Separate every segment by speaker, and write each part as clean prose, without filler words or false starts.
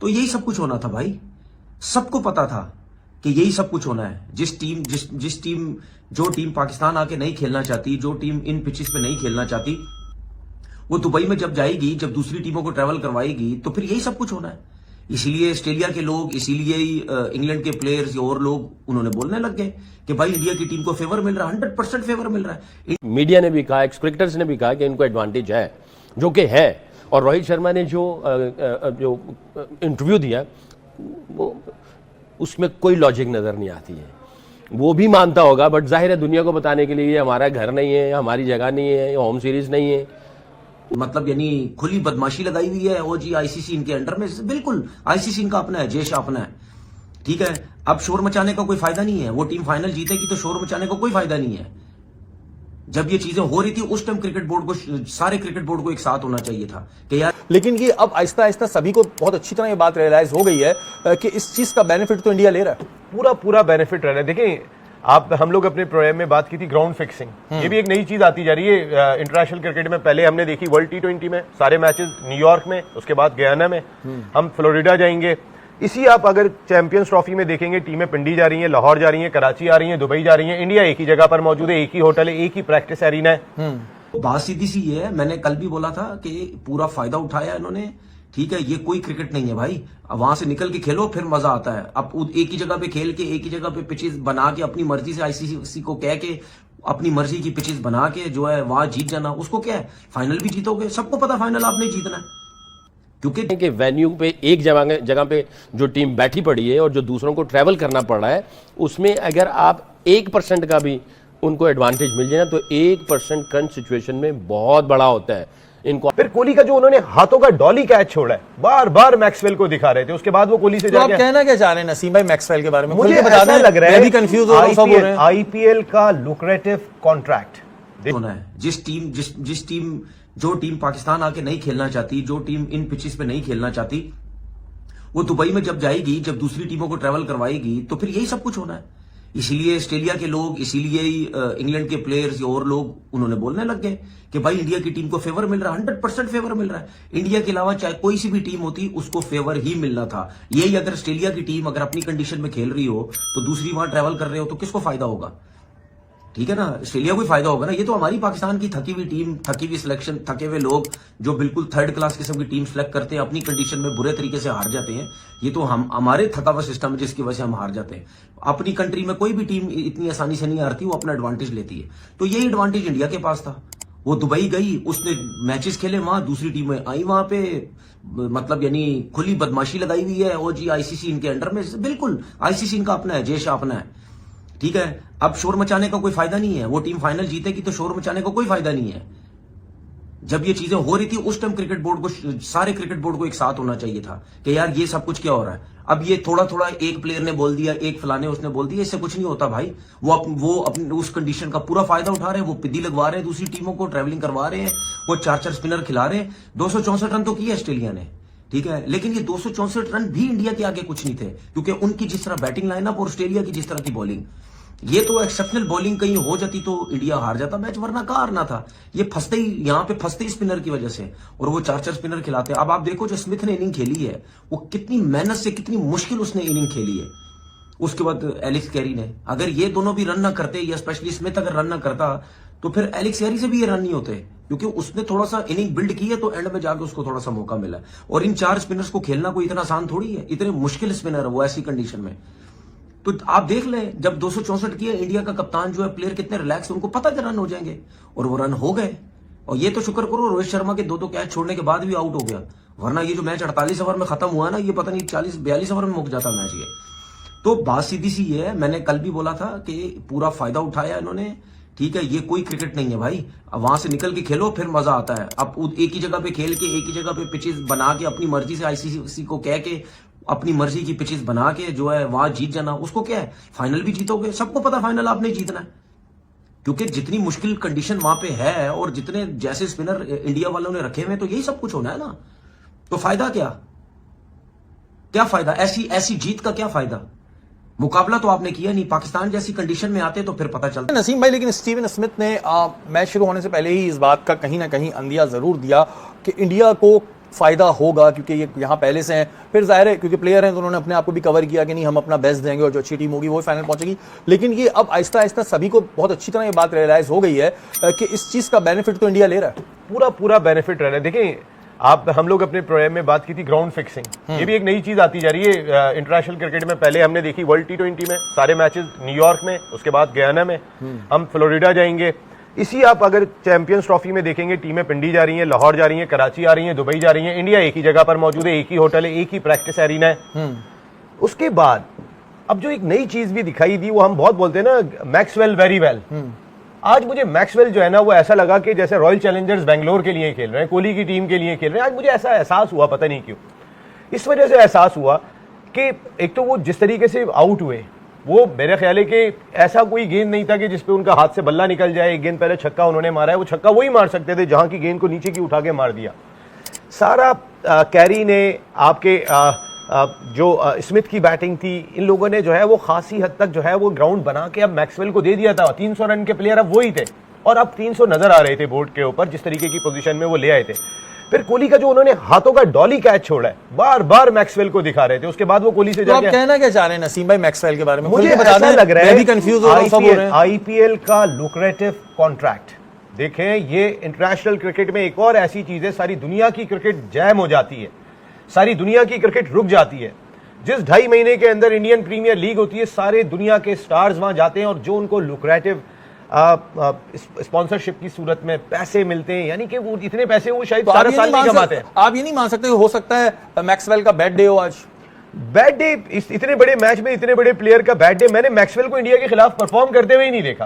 Speaker 1: तो यही सब कुछ होना था भाई, सबको पता था कि यही सब कुछ होना है। जो टीम पाकिस्तान आके नहीं खेलना चाहती, जो टीम इन पिचेस पे नहीं खेलना चाहती, वो दुबई में जब जाएगी, जब दूसरी टीमों को ट्रैवल करवाएगी, तो फिर यही सब कुछ होना है। इसीलिए ऑस्ट्रेलिया के लोग, इसीलिए इंग्लैंड के प्लेयर्स और लोग उन्होंने बोलने लग गए कि भाई इंडिया की टीम को फेवर मिल रहा है, 100% फेवर मिल रहा है।
Speaker 2: मीडिया ने भी कहा, एक्स क्रिकेटर्स ने भी कहा कि इनको एडवांटेज है, जो कि है। और रोहित शर्मा ने जो इंटरव्यू दिया, वो उसमें कोई लॉजिक नजर नहीं आती है। वो भी मानता होगा, बट जाहिर है दुनिया को बताने के लिए ये हमारा घर नहीं है, हमारी जगह नहीं है, ये होम सीरीज नहीं है।
Speaker 1: मतलब यानी खुली बदमाशी लगाई हुई है। ओ जी आईसीसी इनके अंडर में, बिल्कुल आईसीसी इनका अपना है, जैश अपना है, ठीक है। अब शोर मचाने का कोई फायदा नहीं है। वो टीम फाइनल जीतेगी तो शोर मचाने का कोई फायदा नहीं है। जब ये चीजें हो रही थी उस टाइम क्रिकेट बोर्ड को, सारे क्रिकेट बोर्ड को एक साथ होना चाहिए था कि यार।
Speaker 3: लेकिन ये अब आहिस्ता आहिस्ता सभी को बहुत अच्छी तरह ये बात रियलाइज हो गई है कि इस चीज का बेनिफिट तो इंडिया ले रहा है,
Speaker 4: पूरा बेनिफिट रह रहा है। देखिए, हम लोग अपने प्रोग्राम में बात की थी ग्राउंड फिक्सिंग, ये भी एक नई चीज आती जा रही है इंटरनेशनल क्रिकेट में। पहले हमने देखी वर्ल्ड T20 में सारे मैचेस न्यूयॉर्क में, उसके बाद गयाना में, हम फ्लोरिडा जाएंगे। इसी आप अगर चैंपियंस ट्रॉफी में देखेंगे, टीमें पिंडी जा रही हैं, लाहौर जा रही हैं, कराची आ रही हैं, दुबई जा रही हैं, इंडिया एक ही जगह पर मौजूद है, एक ही होटल है, एक ही प्रैक्टिस एरिना है।
Speaker 1: बात सीधी सी है, मैंने कल भी बोला था कि पूरा फायदा उठाया इन्होंने, ठीक है। ये कोई क्रिकेट नहीं है भाई, वहां से निकल के खेलो फिर मजा आता है। अब एक ही जगह पे खेल के, एक ही जगह पे पिचेस बना के, अपनी मर्जी से आईसीसी को कह के अपनी मर्जी की पिचेस बना के जो है वहां जीत जाना, उसको क्या है, फाइनल भी जीतोगे। सबको पता फाइनल आपने जीतना है,
Speaker 2: क्योंकि वेन्यू पे एक जगह पे जो टीम बैठी पड़ी है और जो दूसरों को ट्रैवल करना पड़ रहा है, उसमें अगर आप 1% का भी उनको एडवांटेज मिल जाए ना, तो 1% करंट सिचुएशन में बहुत बड़ा होता है इनको।
Speaker 4: फिर कोहली का जो उन्होंने हाथों का डॉली कैच छोड़ा है, बार बार मैक्सवेल को दिखा रहे थे, उसके बाद वो कोहली से
Speaker 3: तो आप कहना क्या चाह रहे हैं नसीम भाई मैक्सवेल के बारे में?
Speaker 4: मुझे ऐसा लग रहा है,
Speaker 3: मैं भी कंफ्यूज हो रहा हूं।
Speaker 4: आईपीएल का लुक्रेटिव कॉन्ट्रैक्ट
Speaker 1: होना है। जिस टीम जो टीम पाकिस्तान आके नहीं खेलना चाहती, जो टीम इन पिचेस पे नहीं खेलना चाहती, वो दुबई में जब जाएगी, जब दूसरी टीमों को ट्रैवल करवाएगी, तो फिर यही सब कुछ होना है। इसीलिए ऑस्ट्रेलिया के लोग, इसीलिए इंग्लैंड के प्लेयर्स और लोग उन्होंने बोलने लग गए कि भाई इंडिया की टीम को फेवर मिल रहा है, 100% फेवर मिल रहा है। इंडिया के अलावा चाहे कोई सी भी टीम होती, उसको फेवर ही मिलना था। यही अगर ऑस्ट्रेलिया की टीम अगर अपनी कंडीशन में खेल रही हो, तो दूसरी वहां ट्रैवल कर रहे हो, तो किसको फायदा होगा? ठीक है ना, ऑस्ट्रेलिया को ही फायदा होगा ना। ये तो हमारी पाकिस्तान की थकी हुई टीम, थकी हुई सिलेक्शन, थके हुए लोग जो बिल्कुल थर्ड क्लास किस्म की टीम सेलेक्ट करते हैं, अपनी कंडीशन में बुरे तरीके से हार जाते हैं। ये तो हमारे थका हुआ सिस्टम है जिसकी वजह से हम हार जाते हैं। अपनी कंट्री में कोई भी टीम इतनी आसानी से नहीं हारती, वो अपना एडवांटेज लेती है। तो यही एडवांटेज इंडिया के पास था। वो दुबई गई, उसने मैचेस खेले वहां, दूसरी टीमें आई वहां पे, मतलब यानी खुली बदमाशी लगाई हुई है। ओ जी आईसीसी इनके अंडर में, बिल्कुल आईसीसी इनका अपना है, जैश अपना है, ठीक है। अब शोर मचाने का कोई फायदा नहीं है। वो टीम फाइनल जीतेगी तो शोर मचाने का कोई फायदा नहीं है। जब ये चीजें हो रही थी उस टाइम क्रिकेट बोर्ड को, सारे क्रिकेट बोर्ड को एक साथ होना चाहिए था कि यार ये सब कुछ क्या हो रहा है। अब ये थोड़ा थोड़ा एक प्लेयर ने बोल दिया, एक फलाने उसने बोल दिया, इससे कुछ नहीं होता भाई। वो अपने उस कंडीशन का पूरा फायदा उठा रहे हैं, वो पिद्दी लगवा रहे हैं, दूसरी टीमों को ट्रैवलिंग करवा रहे हैं, वो 4-4 स्पिनर खिला रहे हैं। 264 रन तो किए ऑस्ट्रेलिया ने, ठीक है, लेकिन ये 264 रन भी इंडिया के आगे कुछ नहीं थे, क्योंकि उनकी जिस तरह बैटिंग लाइनअप और ऑस्ट्रेलिया की जिस तरह की बॉलिंग, ये तो एक्सेप्शनल बॉलिंग कहीं हो जाती तो इंडिया हार जाता मैच, वरना कहां हारना था। ये फंसते ही, यहां पे फंसते ही स्पिनर की वजह से, और वो 4-4 स्पिनर खिलाते हैं। अब आप देखो जो स्मिथ ने इनिंग खेली है, वो कितनी मेहनत से, कितनी मुश्किल उसने इनिंग खेली है। उसके बाद एलेक्स कैरी ने, अगर ये दोनों भी रन ना करते, या स्पेशली स्मिथ अगर रन ना करता, तो फिर एलेक्स कैरी से भी ये रन नहीं होते, क्योंकि उसने थोड़ा सा इनिंग बिल्ड की है, तो एंड में जाके उसको थोड़ा सा मौका मिला। और इन 4 स्पिनर्स को खेलना कोई इतना आसान थोड़ी है, इतने मुश्किल स्पिनर है वो ऐसी कंडीशन में। तो आप देख लें, जब 264 किए, इंडिया का कप्तान जो है, प्लेयर कितने रिलैक्स, उनको पता कि रन हो जाएंगे, और वो रन हो गए। और ये तो शुक्र करो रोहित शर्मा के 2 कैच छोड़ने के बाद भी आउट हो गया, वरना ये जो मैच 48 ओवर में खत्म हुआ ना, ये पता नहीं 40-42 ओवर में मुक जाता मैच ये। तो बात सीधी सी है, मैंने कल भी बोला था कि पूरा फायदा उठाया इन्होंने, ठीक है। ये कोई क्रिकेट नहीं है भाई, अब वहां से निकल के खेलो फिर मजा आता है। अब एक ही जगह पे खेल के, एक ही जगह पे पिचेस बना के, अपनी मर्जी से आईसीसी को कह के अपनी मर्जी की पिचेस बना के जो है वहां जीत जाना, उसको क्या है, फाइनल भी जीतोगे। सबको पता फाइनल आपने जीतना है, क्योंकि जितनी मुश्किल कंडीशन वहां पे है और जितने जैसे स्पिनर इंडिया वालों ने रखे हुए, तो यही सब कुछ होना है ना। तो फायदा क्या फायदा, ऐसी जीत का क्या फायदा? मुकाबला तो आपने किया नहीं, पाकिस्तान जैसी कंडीशन में आते तो फिर पता चलता।
Speaker 3: नसीम भाई, लेकिन स्टीवन स्मिथ ने मैच शुरू होने से पहले ही इस बात का कहीं ना कहीं अंदिया जरूर दिया कि इंडिया को फायदा होगा, क्योंकि ये यहाँ पहले से हैं, फिर जाहिर है क्योंकि प्लेयर हैं तो उन्होंने अपने आप को भी कवर किया कि नहीं हम अपना बेस्ट देंगे और जो अच्छी टीम होगी वो फाइनल पहुंचेगी। लेकिन ये अब आहिस्ता आहिस्ता सभी को बहुत अच्छी तरह ये बात रियलाइज हो गई है कि इस चीज का बेनिफिट तो इंडिया ले रहा है,
Speaker 4: पूरा पूरा बेनिफिट रह रहा है। देखिए हम लोग अपने प्रोग्राम में बात की थी ग्राउंड फिक्सिंग, ये भी एक नई चीज आती जा रही है इंटरनेशनल क्रिकेट में। पहले हमने देखी वर्ल्ड T20 में सारे मैचेस न्यूयॉर्क में, उसके बाद गयाना में, हम फ्लोरिडा जाएंगे। इसी आप अगर चैंपियंस ट्रॉफी में देखेंगे टीमें पिंडी जा रही हैं, लाहौर जा रही हैं, कराची आ रही हैं, दुबई जा रही हैं, इंडिया एक ही जगह पर मौजूद है, एक ही होटल है, एक ही प्रैक्टिस एरिना है। उसके बाद अब जो एक नई चीज भी दिखाई दी, वो हम बहुत बोलते हैं ना मैक्सवेल वेरी वेल। आज मुझे मैक्सवेल जो है ना वो ऐसा लगा कि जैसे रॉयल चैलेंजर्स बेंगलोर के लिए खेल रहे हैं, कोहली की टीम के लिए खेल रहे हैं। आज मुझे ऐसा एहसास हुआ, पता नहीं क्यों, इस वजह से एहसास हुआ कि एक तो वो जिस तरीके से आउट हुए, वो मेरे ख्याल है कि ऐसा कोई गेंद नहीं था कि जिसपे उनका हाथ से बल्ला निकल जाए। एक गेंद पहले छक्का उन्होंने मारा है, वो छक्का वही मार सकते थे जहां की गेंद को नीचे की उठा के मार दिया। सारा कैरी ने, आपके जो स्मिथ की बैटिंग थी, इन लोगों ने जो है वो खासी हद तक जो है वो ग्राउंड बना के अब मैक्सवेल को दे दिया था। 300 रन के प्लेयर अब वही थे और अब 300 नजर आ रहे थे बोर्ड के ऊपर, जिस तरीके की पोजीशन में वो ले आए थे। फिर कोहली का जो उन्होंने हाथों का डॉली कैच छोड़ा है, बार बार मैक्सवेल को दिखा रहे थे। उसके बाद वो कोहली से
Speaker 3: तो आप
Speaker 4: जाके
Speaker 3: कहना क्या चाह रहे हैं नसीम भाई मैक्सवेल के बारे में?
Speaker 4: मुझे
Speaker 3: बता
Speaker 4: ऐसा
Speaker 3: दें,
Speaker 4: लग रहा
Speaker 3: मैं
Speaker 4: है
Speaker 3: भी कंफ्यूज हो रहा हूं, सब हो रहे हैं।
Speaker 4: आईपीएल का लुक्रेटिव कॉन्ट्रैक्ट देखें, ये इंटरनेशनल क्रिकेट में एक और ऐसी चीज है, सारी दुनिया की क्रिकेट जैम हो जाती है, सारी दुनिया की क्रिकेट रुक जाती है। जिस 2.5 महीने के अंदर इंडियन प्रीमियर लीग होती है, सारे दुनिया के स्टार्स वहां जाते हैं और जो उनको लुक्रेटिव स्पॉन्सरशिप की सूरत में पैसे मिलते हैं, यानी कि वो इतने पैसे वो शायद
Speaker 3: तो
Speaker 4: सारा साल नहीं कमाते हैं।
Speaker 3: आप ये नहीं मान सकते हो सकता है मैक्सवेल का बैड डे हो आज?
Speaker 4: बैड डे, इतने बड़े मैच में इतने बड़े प्लेयर का बैड डे, मैंने मैक्सवेल को इंडिया के खिलाफ परफॉर्म करते हुए ही नहीं देखा।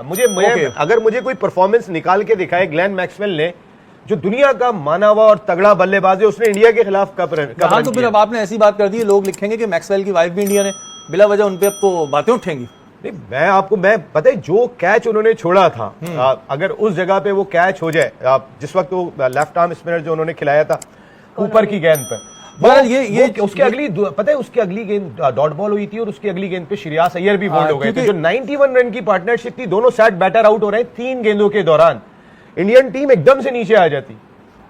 Speaker 4: अगर मुझे कोई परफॉर्मेंस निकाल के दिखाए ग्लेन मैक्सवेल ने, जो दुनिया का माना हुआ और तगड़ा बल्लेबाज है, उसने इंडिया के खिलाफ कब
Speaker 3: हाँ, तो फिर अब आपने ऐसी बात कर दी है, लोग लिखेंगे कि मैक्सवेल की वाइफ भी इंडियन है, बिला वजह उन पे अब तो बातें उठेंगी।
Speaker 4: नहीं, मैं पता है जो कैच उन्होंने छोड़ा था, अगर उस जगह पे वो कैच हो जाए, जिस वक्त वो लेफ्ट आर्म स्पिनर जो उन्होंने खिलाया था ऊपर की गेंद पे, उसके अगली पता है उसकी अगली गेंद डॉट बॉल हुई थी और उसकी अगली गेंद पे श्रेयस अय्यर भी बोल्ड हो गए थे। जो 91 रन की पार्टनरशिप थी, दोनों सेट बैटर आउट हो रहे हैं 3 गेंदों के दौरान, इंडियन टीम एकदम से नीचे आ जाती।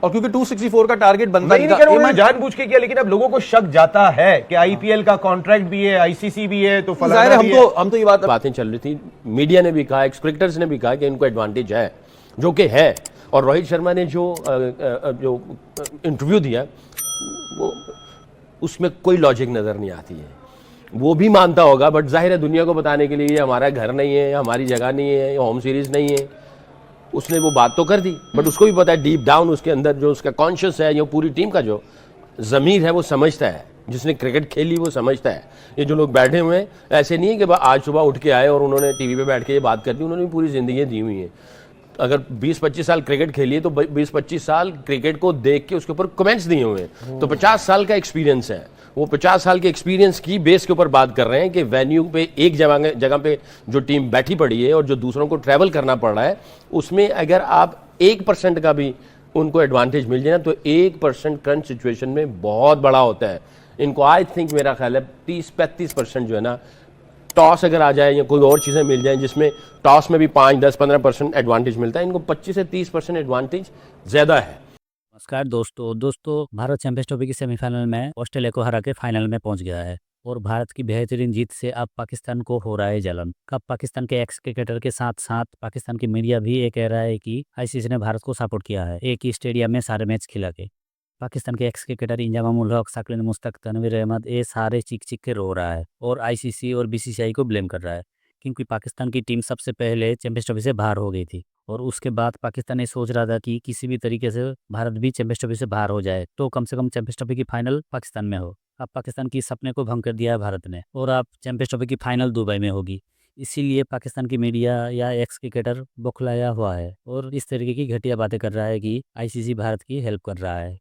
Speaker 3: और क्योंकि 264 का टारगेट बनता
Speaker 4: नहीं था, जानबूझ के किया, लेकिन अब लोगों को शक जाता है कि आईपीएल का कॉन्ट्रैक्ट भी है, आईसीसी भी है, तो फलाना भी है।
Speaker 3: हम तो ये
Speaker 2: बातें चल रही थी, मीडिया ने भी कहा, एक्स क्रिकेटर्स ने भी कहा कि इनको एडवांटेज है, जो कि है। और रोहित शर्मा ने जो इंटरव्यू दिया, वो उसमें कोई लॉजिक नजर नहीं आती है। वो भी मानता होगा, बट जाहिर है दुनिया को बताने के लिए हमारा घर नहीं है, हमारी जगह नहीं है, होम सीरीज नहीं है, उसने वो बात तो कर दी। बट उसको भी पता है डीप डाउन उसके अंदर जो उसका कॉन्शियस है, जो पूरी टीम का जो ज़मीर है वो समझता है, जिसने क्रिकेट खेली वो समझता है। ये जो लोग बैठे हुए हैं, ऐसे नहीं है कि आज सुबह उठ के आए और उन्होंने टीवी पे बैठ के ये बात कर दी, उन्होंने पूरी ज़िंदगी दी हुई है। अगर 20-25 साल क्रिकेट खेली है तो 20-25 साल क्रिकेट को देख के उसके ऊपर कमेंट्स दिए हुए हैं, तो 50 साल का एक्सपीरियंस है। वो 50 साल के एक्सपीरियंस की बेस के ऊपर बात कर रहे हैं कि वेन्यू पे एक जगह पे जो टीम बैठी पड़ी है और जो दूसरों को ट्रैवल करना पड़ रहा है, उसमें अगर आप 1% का भी उनको एडवांटेज मिल जाए ना, तो 1% करंट सिचुएशन में बहुत बड़ा होता है। इनको आई थिंक मेरा ख्याल है 30-35% जो है ना, टॉस अगर आ जाए या कोई और चीज़ें मिल जाएं जिसमें टॉस में भी 5-10-15% एडवांटेज मिलता है, इनको 25 से 30% एडवांटेज ज़्यादा है।
Speaker 5: नमस्कार दोस्तों, भारत चैंपियंस ट्रॉफी की सेमीफाइनल में ऑस्ट्रेलिया को हरा के फाइनल में पहुंच गया है और भारत की बेहतरीन जीत से अब पाकिस्तान को हो रहा है जलन। कब पाकिस्तान के एक्स क्रिकेटर के साथ साथ पाकिस्तान की मीडिया भी ये कह रहा है कि आईसीसी ने भारत को सपोर्ट किया है, एक ही स्टेडियम में सारे मैच खिला के। पाकिस्तान के एक्स क्रिकेटर इंजाम उल हक, साकिब मुश्ताक, तनवीर अहमद, ये सारे चीख के रो रहा है और आईसीसी और बीसीसीआई को ब्लेम कर रहा है, क्योंकि पाकिस्तान की टीम सबसे पहले चैंपियंस ट्रॉफी से बाहर हो गई थी और उसके बाद पाकिस्तान ये सोच रहा था कि किसी भी तरीके से भारत भी चैंपियंस ट्रॉफी से बाहर हो जाए, तो कम से कम चैंपियंस ट्रॉफी की फाइनल पाकिस्तान में हो। अब पाकिस्तान की सपने को भंग कर दिया है भारत ने और अब चैंपियंस ट्रॉफी की फाइनल दुबई में होगी। इसीलिए पाकिस्तान की मीडिया या एक्स क्रिकेटर बौखलाया हुआ है और इस तरीके की घटिया बातें कर रहा है कि आईसीसी भारत की हेल्प कर रहा है।